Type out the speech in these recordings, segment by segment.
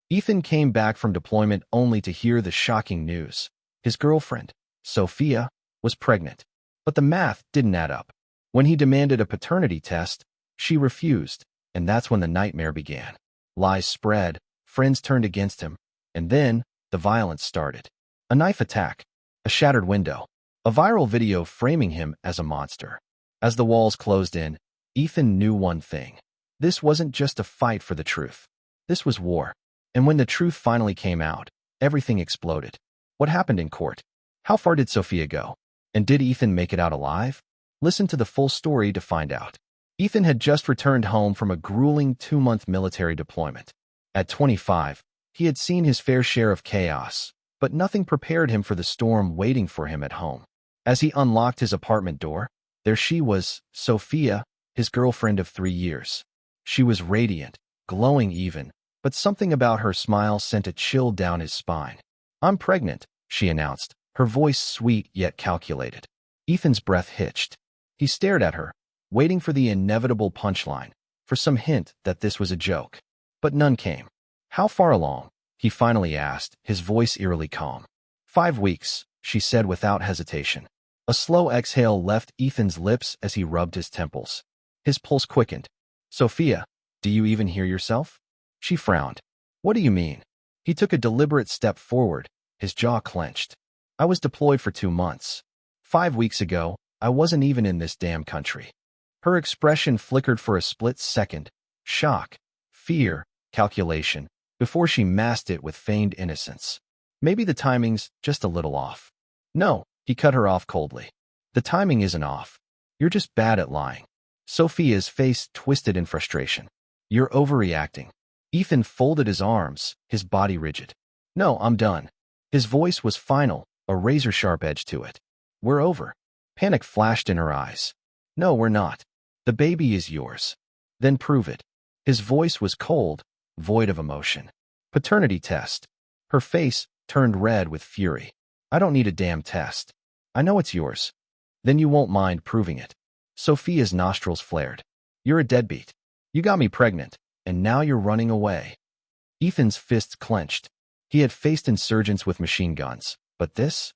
Ethan came back from deployment only to hear the shocking news. His girlfriend, Sophia, was pregnant. But the math didn't add up. When he demanded a paternity test, she refused, and that's when the nightmare began. Lies spread, friends turned against him, and then the violence started. A knife attack, a shattered window, a viral video framing him as a monster. As the walls closed in, Ethan knew one thing. This wasn't just a fight for the truth. This was war. And when the truth finally came out, everything exploded. What happened in court? How far did Sophia go? And did Ethan make it out alive? Listen to the full story to find out. Ethan had just returned home from a grueling 2-month military deployment. At 25, he had seen his fair share of chaos, but nothing prepared him for the storm waiting for him at home. As he unlocked his apartment door, there she was, Sophia, his girlfriend of 3 years. She was radiant, glowing even, but something about her smile sent a chill down his spine. "I'm pregnant," she announced, her voice sweet yet calculated. Ethan's breath hitched. He stared at her, waiting for the inevitable punchline, for some hint that this was a joke. But none came. "How far along?" he finally asked, his voice eerily calm. 5 weeks, she said without hesitation. A slow exhale left Ethan's lips as he rubbed his temples. His pulse quickened. "Sophia, do you even hear yourself?" She frowned. "What do you mean?" He took a deliberate step forward, his jaw clenched. "I was deployed for 2 months. 5 weeks ago, I wasn't even in this damn country." Her expression flickered for a split second. Shock, fear, calculation, before she masked it with feigned innocence. "Maybe the timing's just a little off." "No," he cut her off coldly. "The timing isn't off. You're just bad at lying." Sophia's face twisted in frustration. "You're overreacting." Ethan folded his arms, his body rigid. "No, I'm done." His voice was final, a razor-sharp edge to it. "We're over." Panic flashed in her eyes. "No, we're not. The baby is yours." "Then prove it." His voice was cold, void of emotion. "Paternity test." Her face turned red with fury. "I don't need a damn test. I know it's yours." "Then you won't mind proving it." Sophia's nostrils flared. "You're a deadbeat. You got me pregnant, and now you're running away." Ethan's fists clenched. He had faced insurgents with machine guns, but this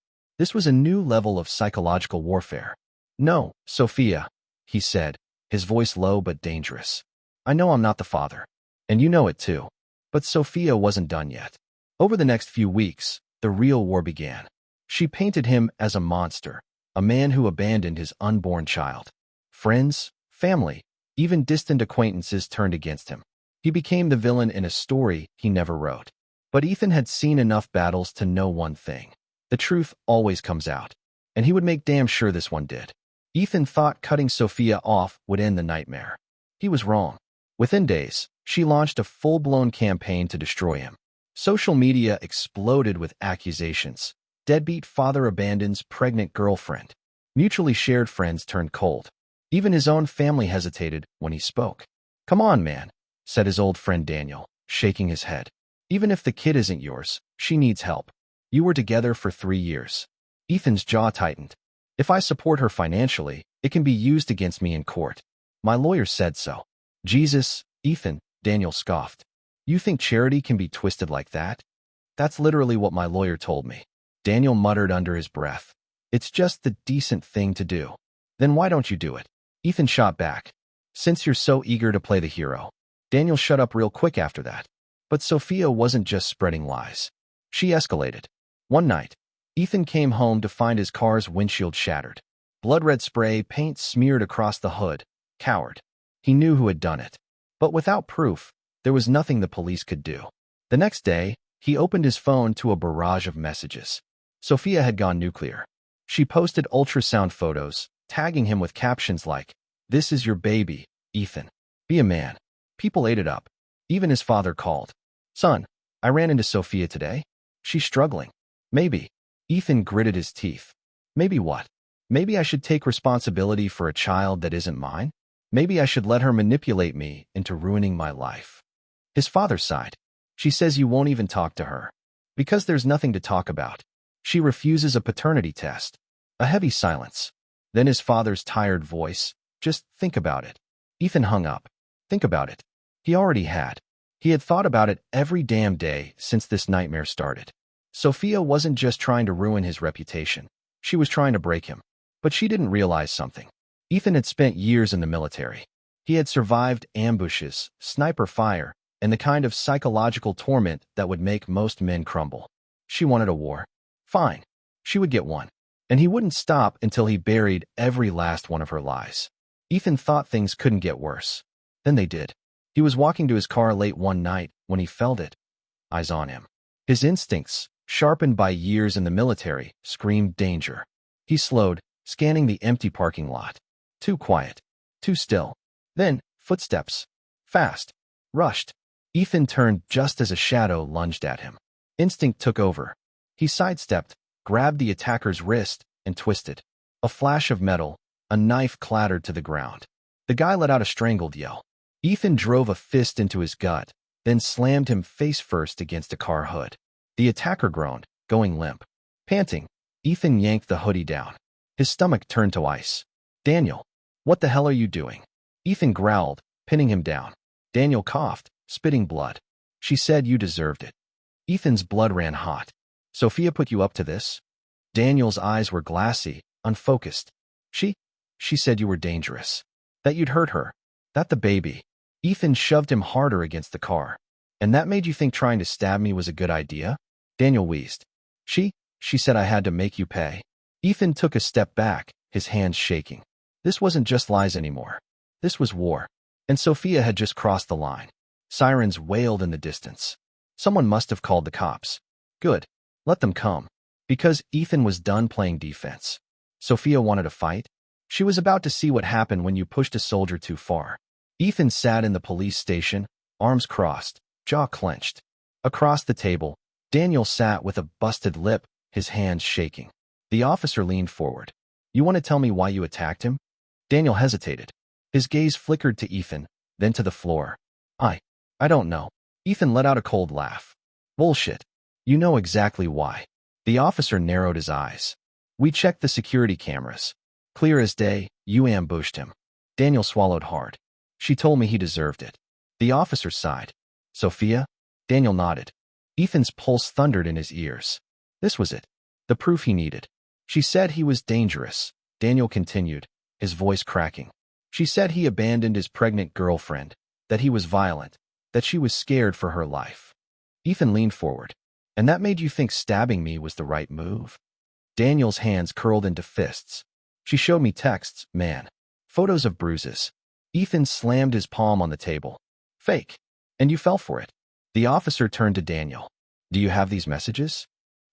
was a new level of psychological warfare. "No, Sophia," he said, his voice low but dangerous. "I know I'm not the father, and you know it too." But Sophia wasn't done yet. Over the next few weeks, the real war began. She painted him as a monster, a man who abandoned his unborn child. Friends, family, even distant acquaintances turned against him. He became the villain in a story he never wrote. But Ethan had seen enough battles to know one thing. The truth always comes out, and he would make damn sure this one did. Ethan thought cutting Sophia off would end the nightmare. He was wrong. Within days, she launched a full-blown campaign to destroy him. Social media exploded with accusations. Deadbeat father abandons pregnant girlfriend. Mutually shared friends turned cold. Even his own family hesitated when he spoke. "Come on, man," said his old friend Daniel, shaking his head. "Even if the kid isn't yours, she needs help. You were together for 3 years. Ethan's jaw tightened. "If I support her financially, it can be used against me in court. My lawyer said so." "Jesus, Ethan," Daniel scoffed. "You think charity can be twisted like that?" "That's literally what my lawyer told me." Daniel muttered under his breath. "It's just the decent thing to do." "Then why don't you do it?" Ethan shot back. "Since you're so eager to play the hero." Daniel shut up real quick after that. But Sophia wasn't just spreading lies. She escalated. One night, Ethan came home to find his car's windshield shattered. Blood-red spray paint smeared across the hood. Coward. He knew who had done it. But without proof, there was nothing the police could do. The next day, he opened his phone to a barrage of messages. Sophia had gone nuclear. She posted ultrasound photos, tagging him with captions like, "This is your baby, Ethan. Be a man." People ate it up. Even his father called. "Son, I ran into Sophia today. She's struggling." "Maybe." Ethan gritted his teeth. "Maybe what? Maybe I should take responsibility for a child that isn't mine? Maybe I should let her manipulate me into ruining my life." His father sighed. "She says you won't even talk to her. Because there's nothing to talk about. She refuses a paternity test." A heavy silence. Then his father's tired voice. "Just think about it." Ethan hung up. Think about it. He already had. He had thought about it every damn day since this nightmare started. Sophia wasn't just trying to ruin his reputation. She was trying to break him. But she didn't realize something. Ethan had spent years in the military. He had survived ambushes, sniper fire, and the kind of psychological torment that would make most men crumble. She wanted a war. Fine. She would get one. And he wouldn't stop until he buried every last one of her lies. Ethan thought things couldn't get worse. Then they did. He was walking to his car late one night when he felt it. Eyes on him. His instincts, sharpened by years in the military, screamed danger. He slowed, scanning the empty parking lot. Too quiet. Too still. Then, footsteps. Fast. Rushed. Ethan turned just as a shadow lunged at him. Instinct took over. He sidestepped, grabbed the attacker's wrist, and twisted. A flash of metal, a knife clattered to the ground. The guy let out a strangled yell. Ethan drove a fist into his gut, then slammed him face first against a car hood. The attacker groaned, going limp. Panting, Ethan yanked the hoodie down. His stomach turned to ice. Daniel, what the hell are you doing? Ethan growled, pinning him down. Daniel coughed, spitting blood. She said you deserved it. Ethan's blood ran hot. Sophia put you up to this? Daniel's eyes were glassy, unfocused. She said you were dangerous. That you'd hurt her. That the baby. Ethan shoved him harder against the car. And that made you think trying to stab me was a good idea? Daniel wheezed. She said I had to make you pay. Ethan took a step back, his hands shaking. This wasn't just lies anymore. This was war. And Sophia had just crossed the line. Sirens wailed in the distance. Someone must have called the cops. Good. Let them come. Because Ethan was done playing defense. Sophia wanted a fight. She was about to see what happened when you pushed a soldier too far. Ethan sat in the police station, arms crossed, jaw clenched. Across the table, Daniel sat with a busted lip, his hands shaking. The officer leaned forward. You want to tell me why you attacked him? Daniel hesitated. His gaze flickered to Ethan, then to the floor. I don't know. Ethan let out a cold laugh. Bullshit. You know exactly why. The officer narrowed his eyes. We checked the security cameras. Clear as day, you ambushed him. Daniel swallowed hard. She told me he deserved it. The officer sighed. Sophia? Daniel nodded. Ethan's pulse thundered in his ears. This was it. The proof he needed. She said he was dangerous. Daniel continued, his voice cracking. She said he abandoned his pregnant girlfriend, that he was violent, that she was scared for her life. Ethan leaned forward. And that made you think stabbing me was the right move? Daniel's hands curled into fists. She showed me texts, man. Photos of bruises. Ethan slammed his palm on the table. Fake. And you fell for it. The officer turned to Daniel. Do you have these messages?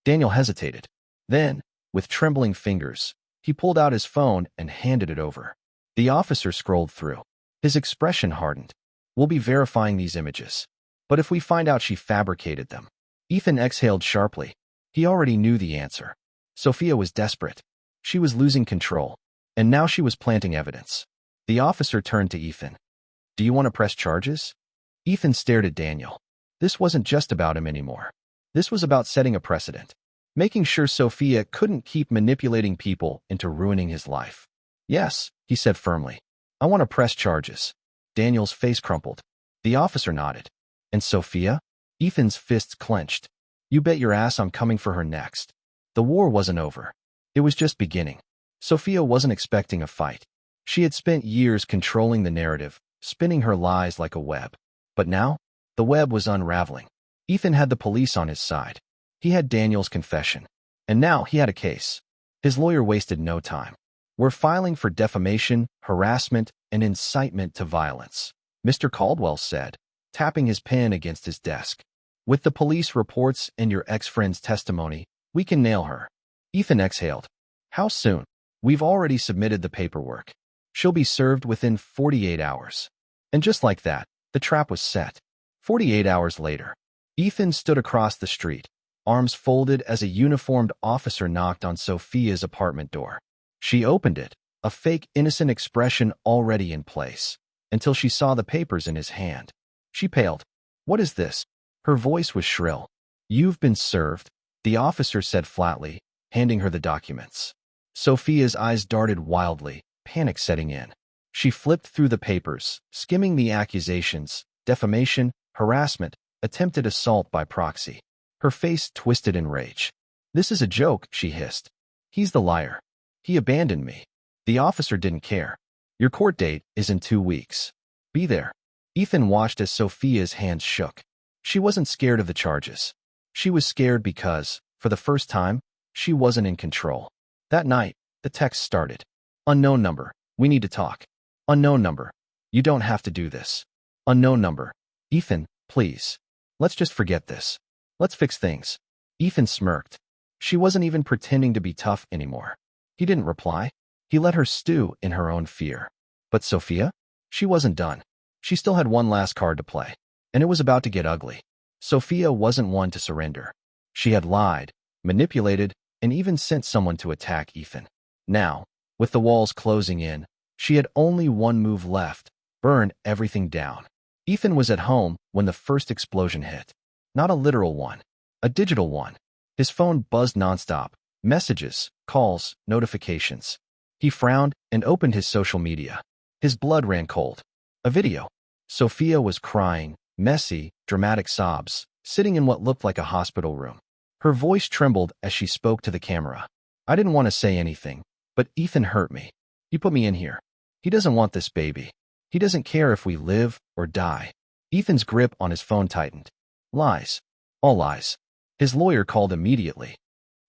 Daniel hesitated. Then, with trembling fingers, he pulled out his phone and handed it over. The officer scrolled through. His expression hardened. We'll be verifying these images. But if we find out she fabricated them. Ethan exhaled sharply. He already knew the answer. Sophia was desperate. She was losing control. And now she was planting evidence. The officer turned to Ethan. Do you want to press charges? Ethan stared at Daniel. This wasn't just about him anymore. This was about setting a precedent. Making sure Sophia couldn't keep manipulating people into ruining his life. Yes, he said firmly. I want to press charges. Daniel's face crumpled. The officer nodded. And Sophia? Ethan's fists clenched. You bet your ass I'm coming for her next. The war wasn't over. It was just beginning. Sophia wasn't expecting a fight. She had spent years controlling the narrative, spinning her lies like a web. But now, the web was unraveling. Ethan had the police on his side. He had Daniel's confession. And now he had a case. His lawyer wasted no time. We're filing for defamation, harassment, and incitement to violence, Mr. Caldwell said, tapping his pen against his desk. With the police reports and your ex-friend's testimony, we can nail her. Ethan exhaled. How soon? We've already submitted the paperwork. She'll be served within 48 hours. And just like that, the trap was set. 48 hours later, Ethan stood across the street, arms folded as a uniformed officer knocked on Sophia's apartment door. She opened it, a fake innocent expression already in place, until she saw the papers in his hand. She paled. What is this? Her voice was shrill. You've been served, the officer said flatly, handing her the documents. Sophia's eyes darted wildly, panic setting in. She flipped through the papers, skimming the accusations, defamation, harassment, attempted assault by proxy. Her face twisted in rage. "This is a joke," she hissed. "He's the liar. He abandoned me. The officer didn't care. Your court date is in 2 weeks. Be there." Ethan watched as Sophia's hands shook. She wasn't scared of the charges. She was scared because, for the first time, she wasn't in control. That night, the text started. "Unknown number. We need to talk. Unknown number. You don't have to do this. Unknown number. Ethan, please. Let's just forget this. Let's fix things." Ethan smirked. She wasn't even pretending to be tough anymore. He didn't reply. He let her stew in her own fear. But Sophia? She wasn't done. She still had one last card to play, and it was about to get ugly. Sophia wasn't one to surrender. She had lied, manipulated, and even sent someone to attack Ethan. Now, with the walls closing in, she had only one move left: burn everything down. Ethan was at home when the first explosion hit. Not a literal one, a digital one. His phone buzzed nonstop. Messages, calls, notifications. He frowned and opened his social media. His blood ran cold. A video. Sophia was crying, messy, dramatic sobs, sitting in what looked like a hospital room. Her voice trembled as she spoke to the camera. "I didn't want to say anything, but Ethan hurt me. He put me in here. He doesn't want this baby. He doesn't care if we live or die." Ethan's grip on his phone tightened. Lies. All lies. His lawyer called immediately.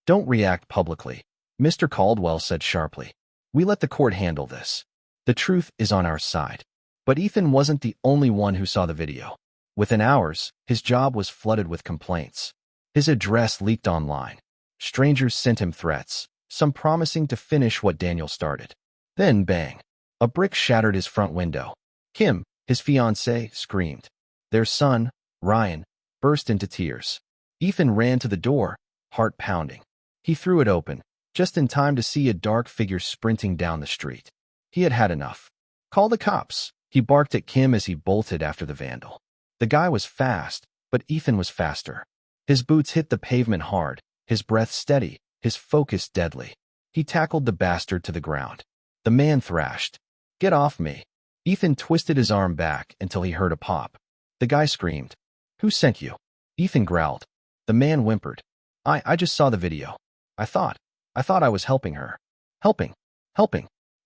"Don't react publicly," Mr. Caldwell said sharply. "We let the court handle this. The truth is on our side." But Ethan wasn't the only one who saw the video. Within hours, his job was flooded with complaints. His address leaked online. Strangers sent him threats, some promising to finish what Daniel started. Then, bang. A brick shattered his front window. Kim, his fiancée, screamed. Their son, Ryan, burst into tears. Ethan ran to the door, heart pounding. He threw it open, just in time to see a dark figure sprinting down the street. He had had enough. "Call the cops," he barked at Kim as he bolted after the vandal. The guy was fast, but Ethan was faster. His boots hit the pavement hard, his breath steady, his focus deadly. He tackled the bastard to the ground. The man thrashed. "Get off me." Ethan twisted his arm back until he heard a pop. The guy screamed. "Who sent you?" Ethan growled. The man whimpered. I just saw the video. I thought I was helping her. Helping.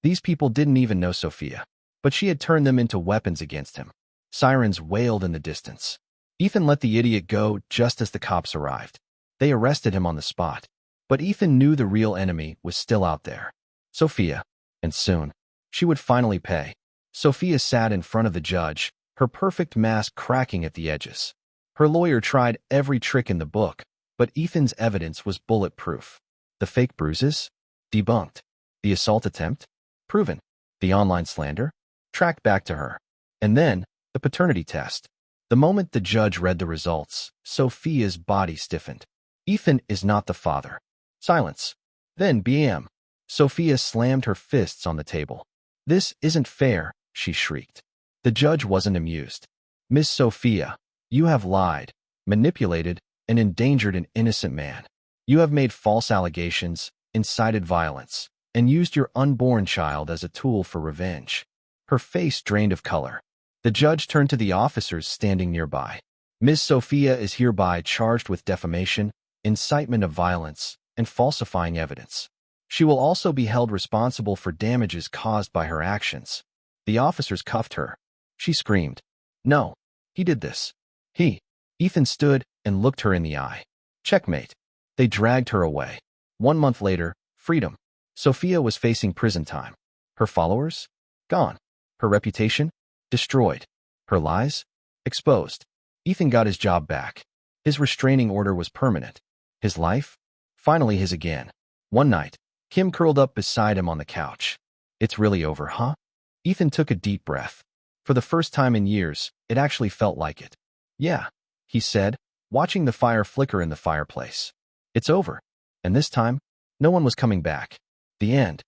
These people didn't even know Sophia, but she had turned them into weapons against him. Sirens wailed in the distance. Ethan let the idiot go just as the cops arrived. They arrested him on the spot. But Ethan knew the real enemy was still out there. Sophia. And soon, she would finally pay. Sophia sat in front of the judge, her perfect mask cracking at the edges. Her lawyer tried every trick in the book, but Ethan's evidence was bulletproof. The fake bruises? Debunked. The assault attempt? Proven. The online slander? Tracked back to her. And then, the paternity test. The moment the judge read the results, Sophia's body stiffened. Ethan is not the father. Silence. Then BM. Sophia slammed her fists on the table. "This isn't fair," she shrieked. The judge wasn't amused. "Miss Sophia, you have lied, manipulated, and endangered an innocent man. You have made false allegations, incited violence, and used your unborn child as a tool for revenge." Her face drained of color. The judge turned to the officers standing nearby. "Ms. Sophia is hereby charged with defamation, incitement of violence, and falsifying evidence. She will also be held responsible for damages caused by her actions." The officers cuffed her. She screamed. "No, he did this. He." Ethan stood and looked her in the eye. Checkmate. They dragged her away. 1 month later, freedom. Sophia was facing prison time. Her followers? Gone. Her reputation? Destroyed. Her lies? Exposed. Ethan got his job back. His restraining order was permanent. His life? Finally his again. One night, Kim curled up beside him on the couch. "It's really over, huh?" Ethan took a deep breath. For the first time in years, it actually felt like it. "Yeah," he said, watching the fire flicker in the fireplace. "It's over. And this time, no one was coming back." The end.